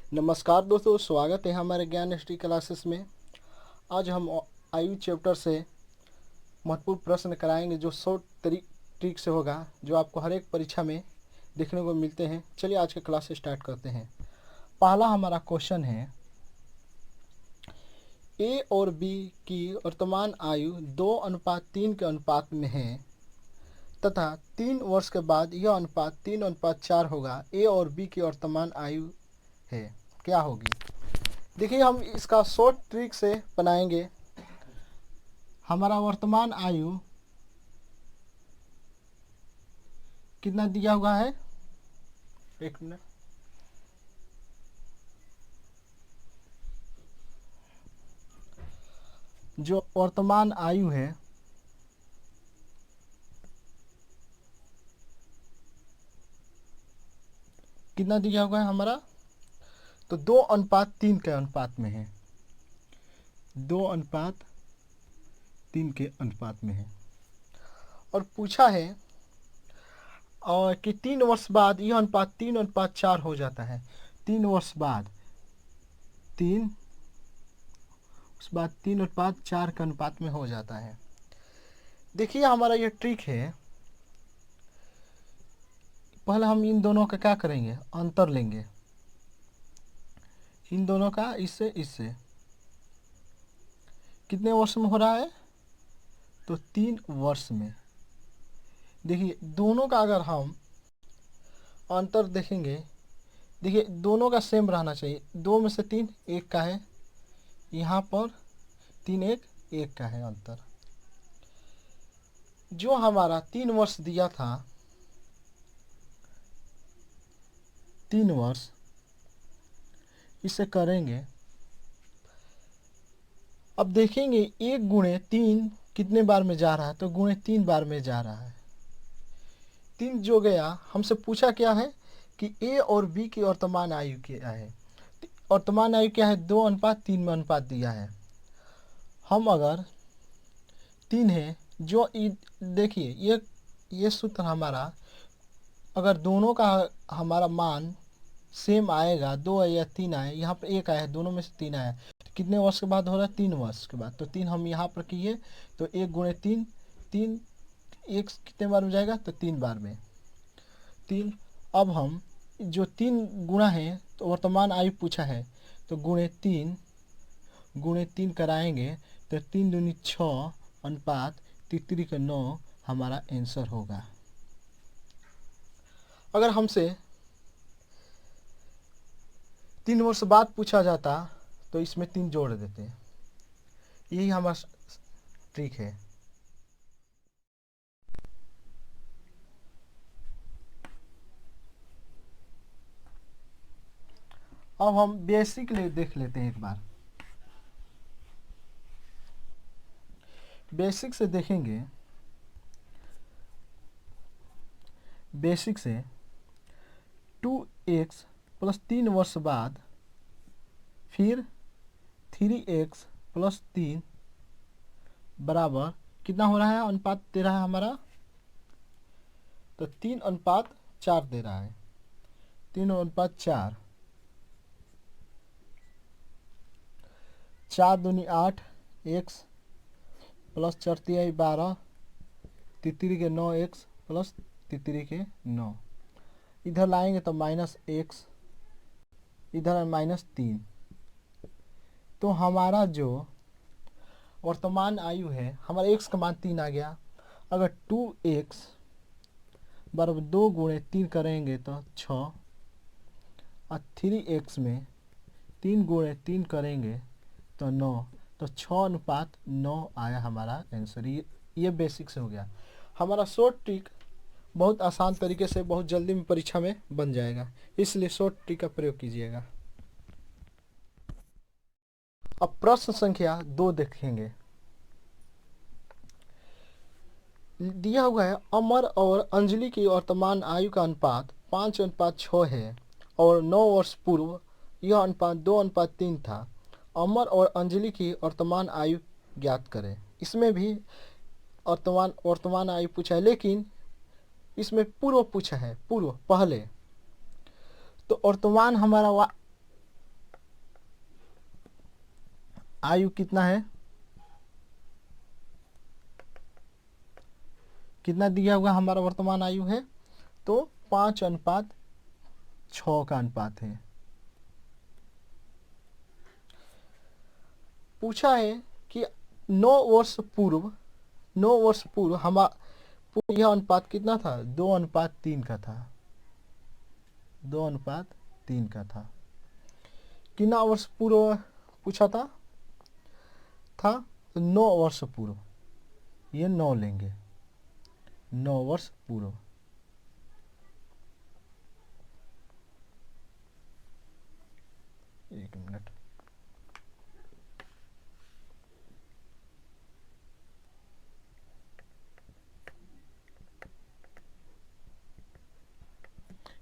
नमस्कार दोस्तों, स्वागत है हमारे ज्ञान हिस्ट्री क्लासेस में। आज हम आयु चैप्टर से महत्वपूर्ण प्रश्न कराएंगे जो शॉर्ट ट्रिक से होगा, जो आपको हर एक परीक्षा में देखने को मिलते हैं। चलिए आज का क्लास स्टार्ट करते हैं। पहला हमारा क्वेश्चन है, ए और बी की वर्तमान आयु 2:3 के अनुपात में है तथा 3 वर्ष के बाद यह अनुपात 3:4 होगा। ए और बी की वर्तमान आयु है, क्या होगी? देखिए, हम इसका शॉर्ट ट्रिक से बनाएंगे। हमारा वर्तमान आयु कितना दिया हुआ है? एक मिनट। जो वर्तमान आयु है कितना दिया हुआ है हमारा? तो 2:3 के अनुपात में है। 2:3 के अनुपात में है। और पूछा है और कि 3 वर्ष बाद यह अनुपात 3:4 हो जाता है। 3 वर्ष बाद 3:4 के अनुपात में हो जाता है। देखिए, हमारा यह ट्रिक है। पहले हम इन दोनों का क्या करेंगे? अंतर लेंगे। इन दोनों का इससे कितने वर्ष में हो रहा है? तो 3 वर्ष में। देखिए, दोनों का अगर हम अंतर देखेंगे, देखिए दोनों का सेम रहना चाहिए। 2 में से 3 1 का है, यहाँ पर 3 1 का है अंतर। जो हमारा 3 वर्ष दिया था, 3 वर्ष, इसे करेंगे। अब देखेंगे 1 गुणे 3 कितने बार में जा रहा है? तो गुणे 3 बार में जा रहा है। 3 जो गया, हमसे पूछा क्या है कि ए और बी की वर्तमान आयु क्या है। वर्तमान आयु क्या है? 2:3 में अनुपात दिया है। हम अगर 3 है, जो देखिए ये सूत्र हमारा, अगर दोनों का हमारा मान सेम आएगा, 2 या 3 आए, यहाँ पर 1 आया है, दोनों में से 3 आया, तो कितने वर्ष के बाद हो रहा है? 3 वर्ष के बाद। तो 3 हम यहाँ पर किए, तो 1 गुणे 3, 3 1 कितने बार में जाएगा? तो 3 बार में 3। अब हम जो 3 गुणा है, तो वर्तमान आयु पूछा है, तो गुणे 3 कराएंगे, तो 3 दूनी 6 अनुपात 3 के 9 हमारा आंसर होगा। अगर हमसे 3 वर्ष बाद पूछा जाता तो इसमें 3 जोड़ देते। यही हमारा ट्रिक है। अब हम बेसिक देख लेते हैं एक बार। बेसिक से देखेंगे। बेसिक से 2x प्लस 3 वर्ष बाद फिर 3x प्लस 3 बराबर कितना हो रहा है? अनुपात दे रहा है हमारा, तो 3:4 दे रहा है। 3:4, 4 दूनी 8, x प्लस 4 तिहाई 12, 3 के 9 x प्लस 3 के 9। इधर लाएंगे तो -x, इधर -3। तो हमारा जो वर्तमान आयु है, हमारा x का मान 3 आ गया। अगर 2x बराबर 2 गुणे 3 करेंगे तो 6, और 3x में 3 गुणे 3 करेंगे तो 9, तो 6:9 आया हमारा आंसर। ये बेसिक से हो गया। हमारा शॉर्ट ट्रिक बहुत आसान तरीके से बहुत जल्दी में परीक्षा में बन जाएगा, इसलिए शॉर्ट ट्रिक का प्रयोग कीजिएगा। अब प्रश्न संख्या 2 देखेंगे। दिया हुआ है, अमर और अंजलि की वर्तमान आयु का अनुपात 5:6 है और 9 वर्ष पूर्व यह अनुपात 2:3 था। अमर और अंजलि की वर्तमान आयु ज्ञात करें। इसमें भी वर्तमान आयु पूछा है, लेकिन इसमें पूर्व पूछा है, पूर्व पहले। तो वर्तमान हमारा आयु कितना है, कितना दिया हुआ हमारा वर्तमान आयु है, तो 5:6 का अनुपात है। पूछा है कि 9 वर्ष पूर्व यह अनुपात कितना था, 2:3 का था, 2:3 का था। कितना वर्ष पूर्व पूछा था तो 9 वर्ष पूर्व, ये 9 लेंगे, 9 वर्ष पूर्व। एक मिनट,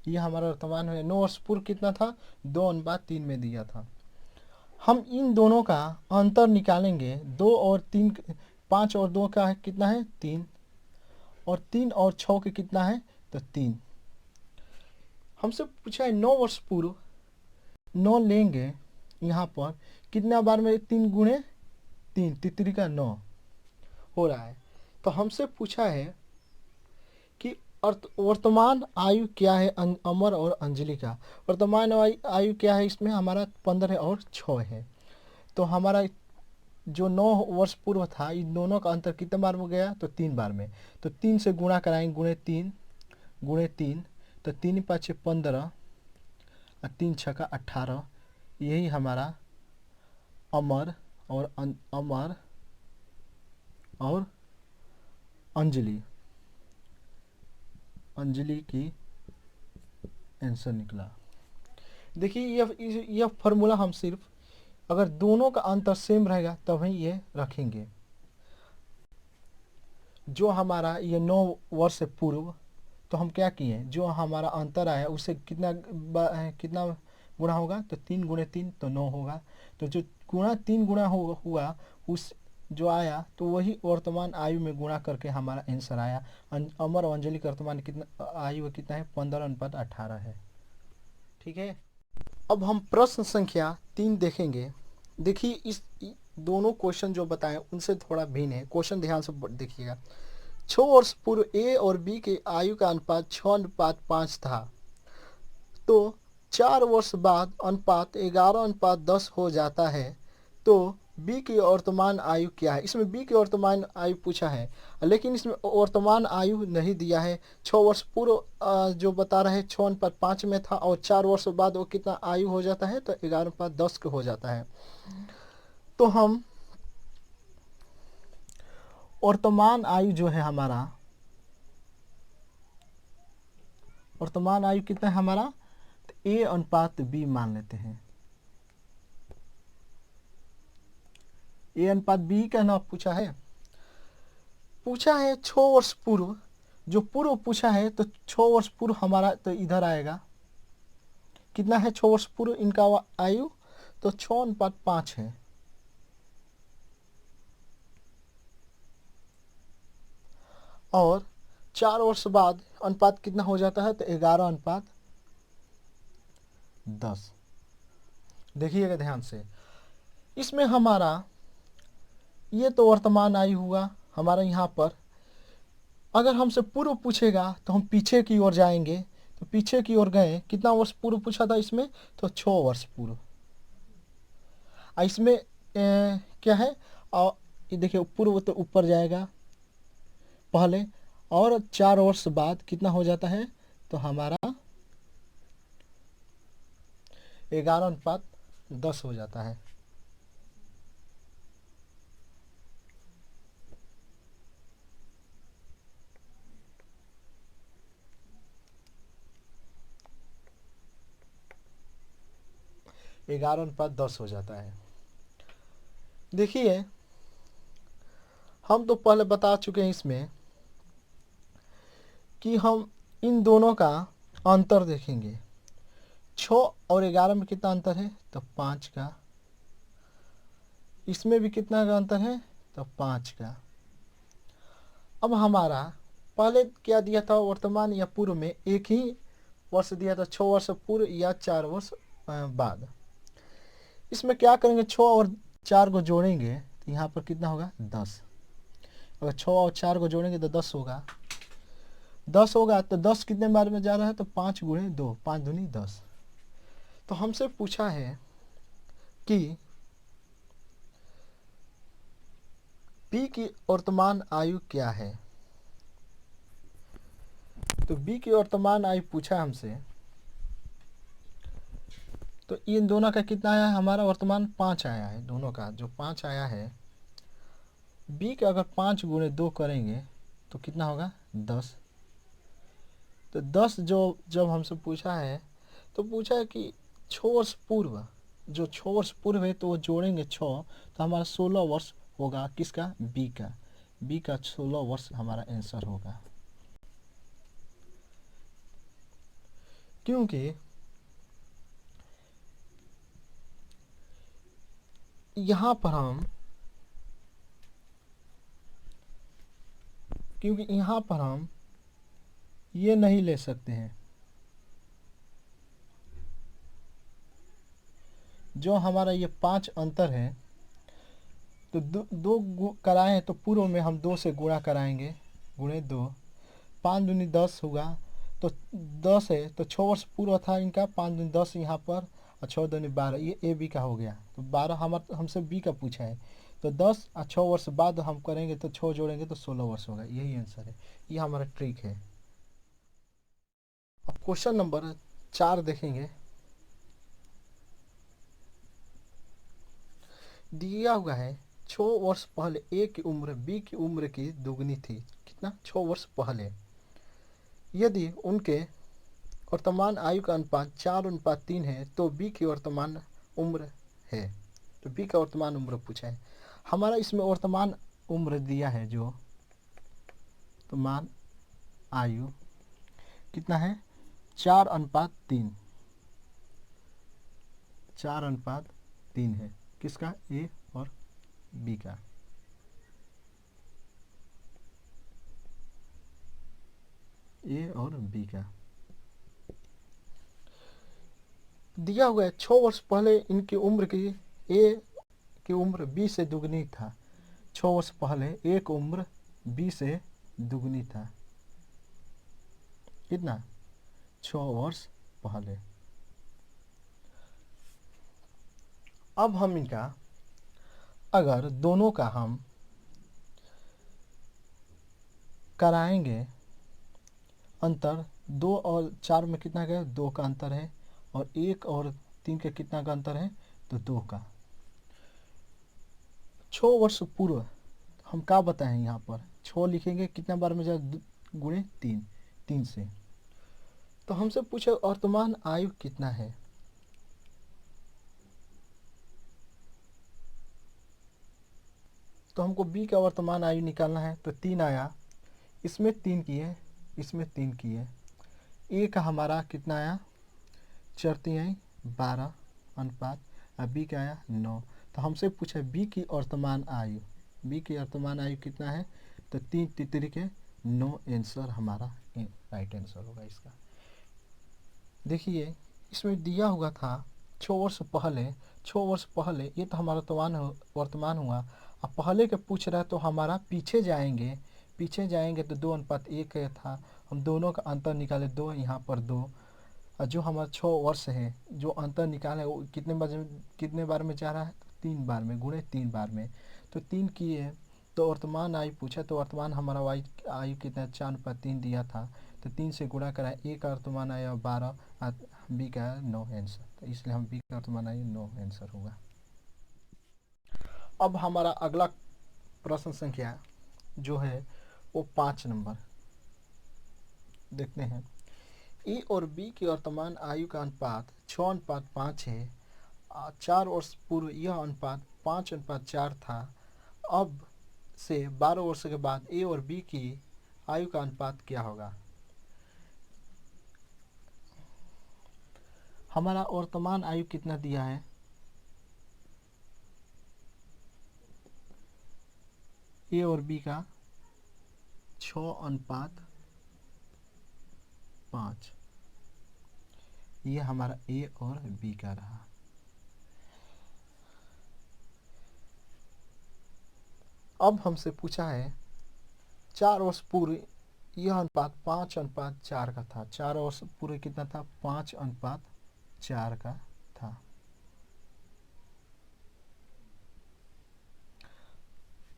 ये हमारा वर्तमान है। 9 वर्ष पूर्व कितना था, 2:3 में दिया था। हम इन दोनों का अंतर निकालेंगे। 2 और 3, 5 और 2 का है कितना है, 3, और 3 और 6 के कितना है, तो 3। हमसे पूछा है 9 वर्ष पूर्व, 9 लेंगे, यहाँ पर कितना बार में 3 गुणे 3, तितरी का 9 हो रहा है। तो हमसे पूछा है कि वर्तमान आयु क्या है अमर और अंजलि का। वर्तमान आयु क्या है, इसमें हमारा 15 और 6 है। तो हमारा जो 9 वर्ष पूर्व था, इन दोनों का अंतर कितने बार में गया, तो 3 बार में। तो 3 से गुणा कराएंगे, गुणे 3, तो 3 5 15 और 3 6 18। यही हमारा अमर और अंजलि की आंसर निकला। देखिए यह फॉर्मूला हम सिर्फ अगर दोनों का अंतर सेम रहेगा तब ही ये रखेंगे। जो हमारा ये 9 वर्ष से पूर्व, तो हम क्या किए, जो हमारा अंतर आया उससे कितना गुणा होगा, तो 3 गुणे 3 तो 9 होगा। तो जो 3 गुणा हुआ उस जो आया, तो वही वर्तमान आयु में गुणा करके हमारा आंसर आया। अमर और अंजलि का वर्तमान कितना आयु कितना है, 15:18 है। ठीक है, अब हम प्रश्न संख्या 3 देखेंगे। देखिए इस दोनों क्वेश्चन जो बताएं उनसे थोड़ा भिन्न है। क्वेश्चन ध्यान से देखिएगा। 6 वर्ष पूर्व ए और बी के आयु का अनुपात 6:5 था, तो 4 वर्ष बाद अनुपात 11:10 हो जाता है। तो बी की वर्तमान आयु क्या है। इसमें बी की वर्तमान आयु पूछा है, लेकिन इसमें वर्तमान आयु नहीं दिया है। 6 वर्ष पूर्व जो बता रहे 6:5 में था, और 4 वर्ष बाद वो कितना आयु हो जाता है, तो 11:10 के हो जाता है। तो हम वर्तमान आयु जो है हमारा, वर्तमान आयु कितना है हमारा, तो A/B मान लेते हैं। A/B का ना पूछा है 6 वर्ष पूर्व। जो पूर्व पूछा है तो 6 वर्ष पूर्व हमारा तो इधर आएगा, कितना है 6 वर्ष पूर्व इनका आयु, तो 6:5 है। और 4 वर्ष बाद अनुपात कितना हो जाता है, तो 11:10। देखिएगा ध्यान से, इसमें हमारा ये तो वर्तमान आयु हुआ हमारा। यहाँ पर अगर हमसे पूर्व पूछेगा तो हम पीछे की ओर जाएंगे। तो पीछे की ओर गए, कितना वर्ष पूर्व पूछा था इसमें, तो 6 वर्ष पूर्व। इसमें क्या है, और ये देखिए पूर्व तो ऊपर जाएगा पहले, और 4 वर्ष बाद कितना हो जाता है, तो हमारा 11:10 हो जाता है। ग्यारह 10 हो जाता है। देखिए हम तो पहले बता चुके हैं इसमें कि हम इन दोनों का अंतर देखेंगे। 6 और 11 में कितना अंतर है, तो 5 का। इसमें भी कितना का अंतर है, तो 5 का। अब हमारा पहले क्या दिया था, वर्तमान या पूर्व में एक ही वर्ष दिया था, 6 वर्ष पूर्व या 4 वर्ष बाद। इसमें क्या करेंगे, 6 और 4 को जोड़ेंगे तो यहाँ पर कितना होगा 10। अगर 6 और 4 को जोड़ेंगे तो 10 होगा। 10 होगा तो 10 कितने बार में जा रहा है, तो 5 गुणे 2, 5 दूनी 10। तो हमसे पूछा है कि बी की वर्तमान आयु क्या है। तो बी की वर्तमान आयु पूछा हमसे, तो इन दोनों का कितना आया है, हमारा वर्तमान 5 आया है। दोनों का जो 5 आया है, बी का अगर 5 गुणे 2 करेंगे तो कितना होगा 10। तो 10 जो जब हमसे पूछा है तो पूछा है कि 6 वर्ष पूर्व, जो 6 वर्ष पूर्व है तो वो जोड़ेंगे 6, तो हमारा 16 वर्ष होगा। किसका, बी का। बी का 16 वर्ष हमारा आंसर होगा। क्योंकि यहाँ पर हम ये नहीं ले सकते हैं, जो हमारा ये 5 अंतर है। तो दो कराए हैं तो पूर्व में हम 2 से गुणा कराएंगे, गुणे 2, 5 दूनी 10 होगा। तो 10 है तो 6 वर्ष पूर्व था इनका, 5 दूनी 10 यहाँ पर, और 6 दूनी 12, ये ए बी का हो गया। तो 12 हमसे बी का पूछा है, तो 10 और 6 वर्ष बाद हम करेंगे तो 6 जोड़ेंगे तो 16 वर्ष होगा। यही आंसर है, ये हमारा ट्रिक है। अब क्वेश्चन नंबर 4 देखेंगे। दिया हुआ है 6 वर्ष पहले ए की उम्र बी की उम्र की दुगनी थी। कितना, 6 वर्ष पहले। यदि उनके वर्तमान आयु का अनुपात 4:3 है तो बी की वर्तमान उम्र है। तो बी का वर्तमान उम्र पूछा है हमारा। इसमें वर्तमान उम्र दिया है, जो वर्तमान आयु कितना है, 4:3, 4:3 है। किसका, ए और बी का। ए और बी का दिया हुआ है 6 वर्ष पहले इनकी उम्र की, ए की उम्र बी से दुगनी था। 6 वर्ष पहले ए की उम्र बी से दुगनी था। कितना, 6 वर्ष पहले। अब हम इनका अगर दोनों का हम कराएंगे अंतर, 2 और 4 में कितना गया, 2 का अंतर है, और 1 और 3 के कितना का अंतर है, तो 2 का। 6 वर्ष पूर्व हम क्या बताएं, यहाँ पर 6 लिखेंगे, कितना बार में जाए, गुणे 3, 3 से। तो हमसे पूछे वर्तमान आयु कितना है। तो हमको बी का वर्तमान आयु निकालना है, तो 3 आया, इसमें 3 किए, इसमें 3 किए। ए का हमारा कितना आया, 4×3 12 अनुपात, और बी का आया 9। तो हमसे पूछा बी की वर्तमान आयु, बी की वर्तमान आयु कितना है, तो 3 तितरी के 9 आंसर हमारा राइट आंसर होगा इसका। देखिए इसमें दिया हुआ था 6 वर्ष पहले, 6 वर्ष पहले, ये तो हमारा वर्तमान हुआ। अब पहले के पूछ रहा है तो हमारा पीछे जाएंगे, पीछे जाएंगे तो 2:1 था। हम दोनों का अंतर निकाले, 2 यहाँ पर 2, और जो हमारा 6 वर्ष है जो अंतर निकाले वो कितने बार में जा रहा है, 3 बार में, गुणे 3 बार में। तो 3 किए तो वर्तमान आयु पूछा, तो वर्तमान हमारा आयु कितना, 4:3 दिया था। तो 3 से गुणा करा, ए का वर्तमान आया 12, बी का 9 आंसर। तो इसलिए हम बी का वर्तमान आयु 9 आंसर होगा। अब हमारा अगला प्रश्न संख्या जो है वो 5 नंबर देखते हैं। ए और बी की वर्तमान आयु का अनुपात 6:5 है। 4 वर्ष पूर्व यह अनुपात 5:4 था। अब से 12 वर्ष के बाद ए और बी की आयु का अनुपात क्या होगा। हमारा वर्तमान आयु कितना दिया है, ए और बी का 6:5, ये हमारा ए और बी का रहा। अब हमसे पूछा है 4 वर्ष पूर्व यह अनुपात 5:4 का था। 4 वर्ष पूर्व कितना था? 5:4 का था।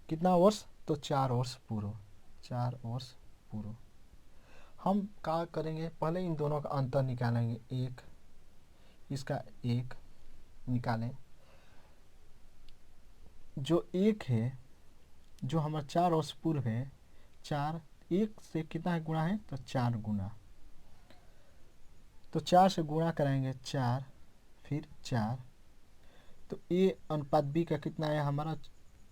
कितना वर्ष? तो 4 वर्ष पूर्व। 4 वर्ष पूर्व हम क्या करेंगे, पहले इन दोनों का अंतर निकालेंगे। एक, इसका एक निकालें। जो एक है, जो हमारा 4 वर्ष पूर्व है, 4 एक से कितना गुणा है? तो 4 गुना। तो 4 से गुणा कराएंगे 4, फिर 4। तो ए अनुपात बी का कितना है हमारा?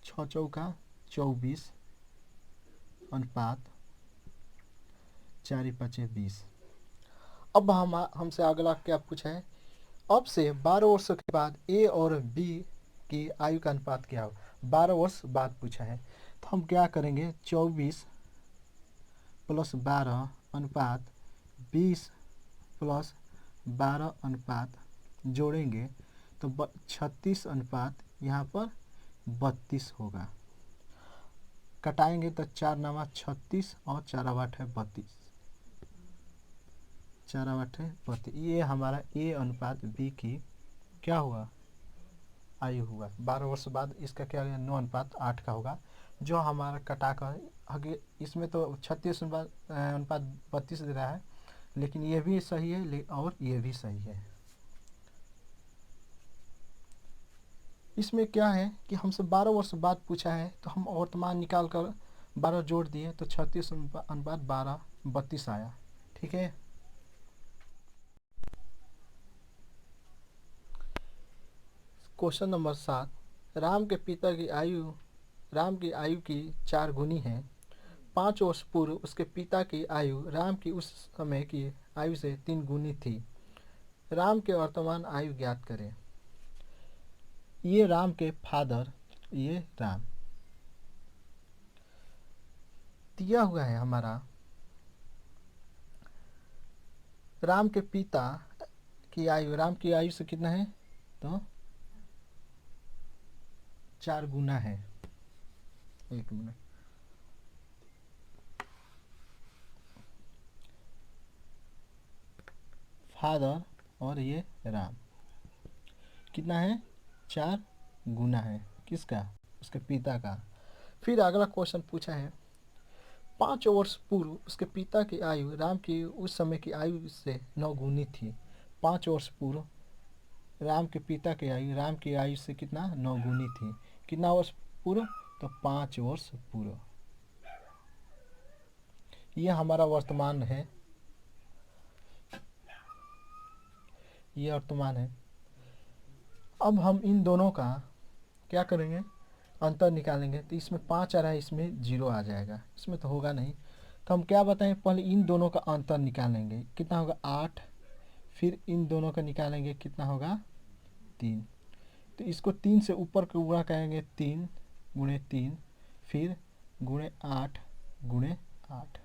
6 चौका 24 अनुपात 4 5 20। अब हमसे अगला क्या पूछा है? अब से 12 वर्षों के बाद ए और बी की आयु का अनुपात क्या हो? 12 वर्ष बाद पूछा है, तो हम क्या करेंगे? 24 + 12 अनुपात 20 + 12 अनुपात जोड़ेंगे तो 36 अनुपात यहाँ पर 32 होगा। कटाएंगे तो 4 9 36 और 4 8 है 32। 4 8 है 32। ये हमारा ए अनुपात बी की क्या हुआ? आयु हुआ। 12 वर्ष बाद इसका क्या होगा? 9:8 का होगा, जो हमारा कटा कर आगे। इसमें तो 36 अनुपात 32 दे रहा है, लेकिन ये भी सही है और ये भी सही है। इसमें क्या है कि हमसे 12 वर्ष बाद पूछा है, तो हम वर्तमान निकाल कर 12 जोड़ दिए तो 36 अनुपात 12 32 आया। ठीक है। Question number 7। राम की आयु की 4 गुनी है। 5 वर्ष पूर्व उसके पिता की आयु राम की उस समय की आयु से 3 गुनी थी। राम के वर्तमान आयु ज्ञात करें। ये राम के फादर, ये राम दिया हुआ है हमारा। राम के पिता की आयु राम की आयु से कितना है? तो 4 गुना है। एक मिनट। फादर और ये राम कितना है? 4 गुना है। किसका? उसके पिता का। फिर अगला क्वेश्चन पूछा है 5 वर्ष पूर्व उसके पिता की आयु राम की उस समय की आयु से 9 गुनी थी। 5 वर्ष पूर्व राम के पिता की आयु राम की आयु से कितना? 9 गुनी थी। कितना वर्ष पूर्व? तो 5 वर्ष पूर्व। यह हमारा वर्तमान है। ये वर्तमान है। अब हम इन दोनों का क्या करेंगे? अंतर निकालेंगे। तो इसमें 5 आ रहा है, इसमें 0 आ जाएगा। इसमें तो होगा नहीं। तो हम क्या बताएं? पहले इन दोनों का अंतर निकालेंगे। कितना होगा? 8। फिर इन दोनों का निकालेंगे, कितना होगा? 3। तो इसको 3 से ऊपर के गुणा करेंगे, 3 × 3, फिर × 8 × 8।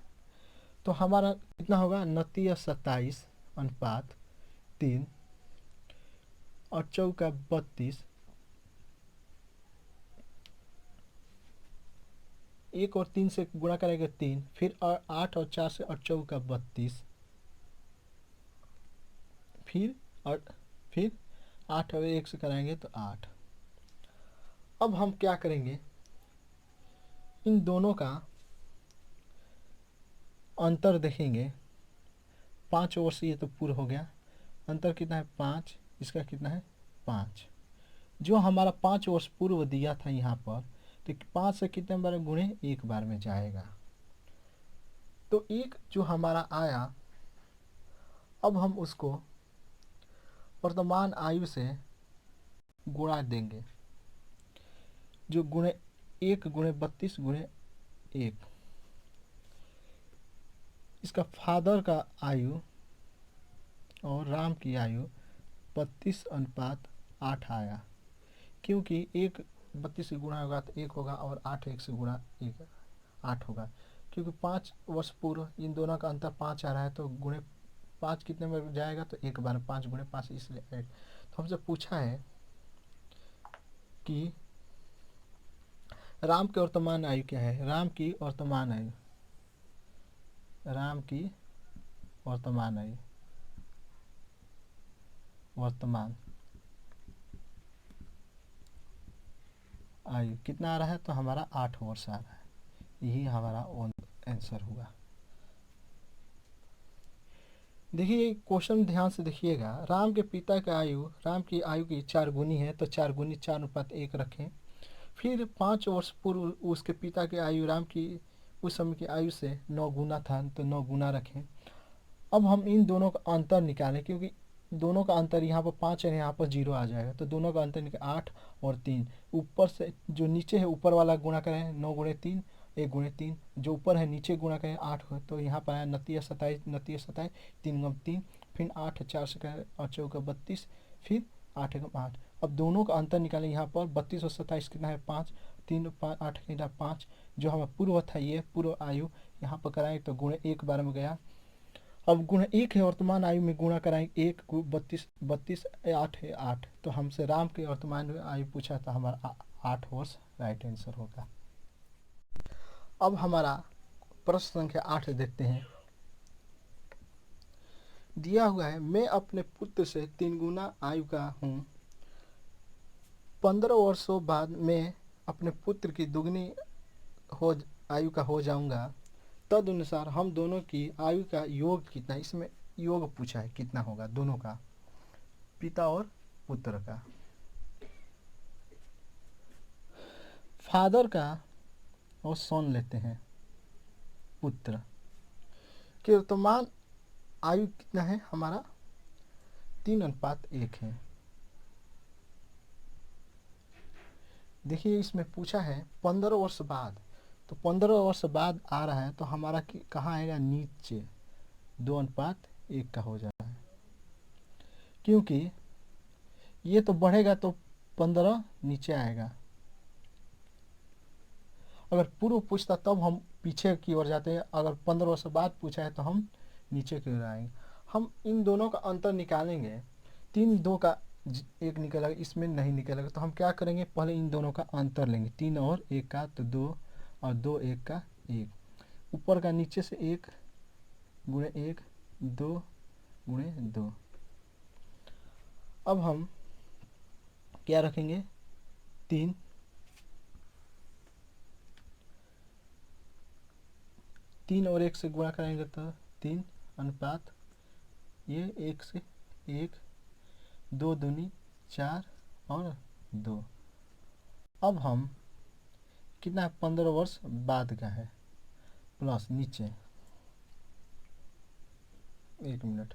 तो हमारा कितना होगा? 29 27 अनुपात 3 और चौका 32। 1 और 3 से गुणा करेंगे 3, फिर 8 और 4 से 8 चौका 32, फिर 8 और 1 से कराएंगे तो 8। अब हम क्या करेंगे? इन दोनों का अंतर देखेंगे। 5 वर्ष ये तो पूरा हो गया। अंतर कितना है? 5। इसका कितना है? 5। जो हमारा 5 वर्ष पूर्व दिया था यहाँ पर, तो 5 से कितने बार गुणे? 1 बार में जाएगा। तो 1 जो हमारा आया, अब हम उसको वर्तमान आयु से गुणा देंगे। जो गुणे 1 × 32 × 1। इसका फादर का आयु और राम की आयु 32:8 आया, क्योंकि 1 32 से गुणा होगा तो 1 होगा और 8 1 से गुणा 1 8 होगा। क्योंकि 5 वर्ष पूर्व इन दोनों का अंतर 5 आ रहा है, तो गुणे 5 कितने में जाएगा? तो 1 बार। 5 × 5 इसलिए 8। तो हमसे पूछा है कि राम की वर्तमान आयु क्या है? राम की वर्तमान आयु, राम की वर्तमान आयु, वर्तमान आयु कितना आ रहा है? तो हमारा 8 वर्ष आ रहा है। यही हमारा आंसर हुआ। देखिए क्वेश्चन ध्यान से देखिएगा। राम के पिता का आयु, राम की आयु की 4 गुनी है, तो 4 गुनी 4:1 रखें। फिर 5 वर्ष पूर्व उसके पिता की आयु, राम की उस समय की आयु से 9 गुना था, तो 9 गुना रखें। अब हम इन दोनों का अंतर निकालें, क्योंकि दोनों का अंतर यहाँ पर 5 है, यहाँ पर 0 आ जाएगा, तो दोनों का अंतर निकाल 8 और 3। ऊपर से जो नीचे है ऊपर वाला गुणा करें, 9 गुणे 3, 1 गुणे 3, जो ऊपर है नीचे गुणा करें 8 हो, तो यहाँ पर आया 29 27, 29 27, 3 गुना 3, फिर 8 4 से करें और 4 32, फिर 8 गुना 8। अब दोनों का अंतर निकालें, यहाँ पर 32 और 27 कितना है? 5, 3 5 8 कितना 5। जो हमारा पूर्व था, ये पूर्व आयु यहाँ पर कराएं तो गुणे 1 बार में गया। अब गुणा 1 है, वर्तमान आयु में गुणा कराएंगे 1 32 32, 8 है 8, तो हमसे राम के वर्तमान आयु पूछा था, हमारा 8 वर्ष राइट आंसर होगा। अब हमारा प्रश्न संख्या 8 देखते हैं। दिया हुआ है, मैं अपने पुत्र से 3 गुना आयु का हूँ, 15 वर्षों बाद मैं अपने पुत्र की दुगनी आयु का हो जाऊंगा, तदनुसार हम दोनों की आयु का योग कितना है? इसमें योग पूछा है, कितना होगा दोनों का, पिता और पुत्र का। फादर का और सन लेते हैं, पुत्र के वर्तमान आयु कितना है? हमारा 3:1 है। देखिए इसमें पूछा है 15 वर्ष बाद, तो 15 वर्ष बाद आ रहा है, तो हमारा कहाँ आएगा? नीचे 2:1 का हो जा रहा है, क्योंकि ये तो बढ़ेगा तो 15 नीचे आएगा। अगर पूर्व पूछता तब हम पीछे की ओर जाते हैं, अगर 15 वर्ष बाद पूछा है तो हम नीचे की ओर आएंगे। हम इन दोनों का अंतर निकालेंगे, 3 2 का 1 निकलेगा, इसमें नहीं निकलेगा, तो हम क्या करेंगे? पहले इन दोनों का अंतर लेंगे, 3 और 1 का, तो 2 और 2 1 का 1, ऊपर का नीचे से 1 गुणे 1, 2 गुणे 2। अब हम क्या रखेंगे? 3 और 1 से गुणा करेंगे तो 3 अनुपात ये 1 से 1, 2 दूनी 4 और 2। अब हम कितना 15 वर्ष बाद का है, प्लस नीचे 1 मिनट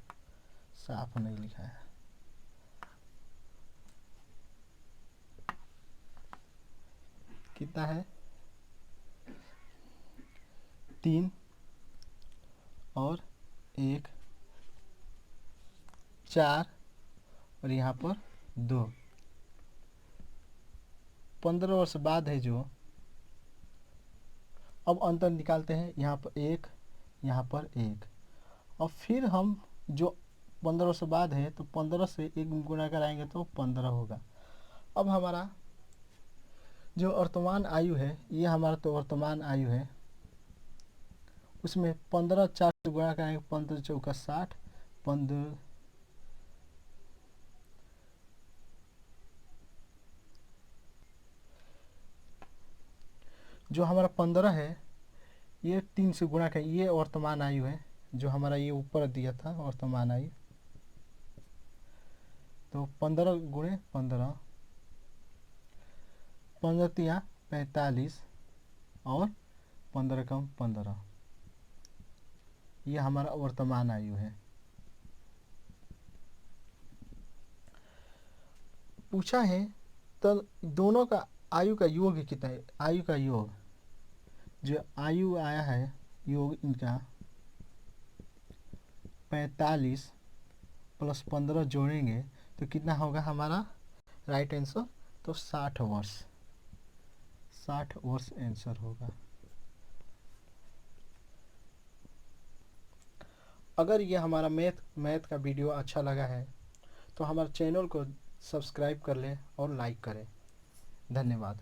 साफ नहीं लिखा है, कितना है? 3 और 1 4 और यहाँ पर 2, 15 वर्ष बाद है जो। अब अंतर निकालते हैं, यहाँ पर 1, यहाँ पर 1, और फिर हम जो 15 वर्ष बाद है, तो 15 से 1 गुणा कराएंगे तो 15 होगा। अब हमारा जो वर्तमान आयु है, ये हमारा तो वर्तमान आयु है, उसमें 15 4 से गुणा कराएंगे, 15 चौका 60, 15 जो हमारा 15 है, ये 3 से गुणा करें, ये वर्तमान आयु है, जो हमारा ये ऊपर दिया था वर्तमान आयु, तो 15 गुणे 15, 15 तिया 45 और 15 कम 15, ये हमारा वर्तमान आयु है। पूछा है तो दोनों का आयु का योग कितना है? आयु का योग, जो आयु आया है योग इनका 45 प्लस 15 जोड़ेंगे तो कितना होगा हमारा राइट आंसर? तो 60 वर्ष, 60 वर्ष आंसर होगा। अगर ये हमारा मैथ का वीडियो अच्छा लगा है तो हमारे चैनल को सब्सक्राइब कर लें और लाइक करें। धन्यवाद।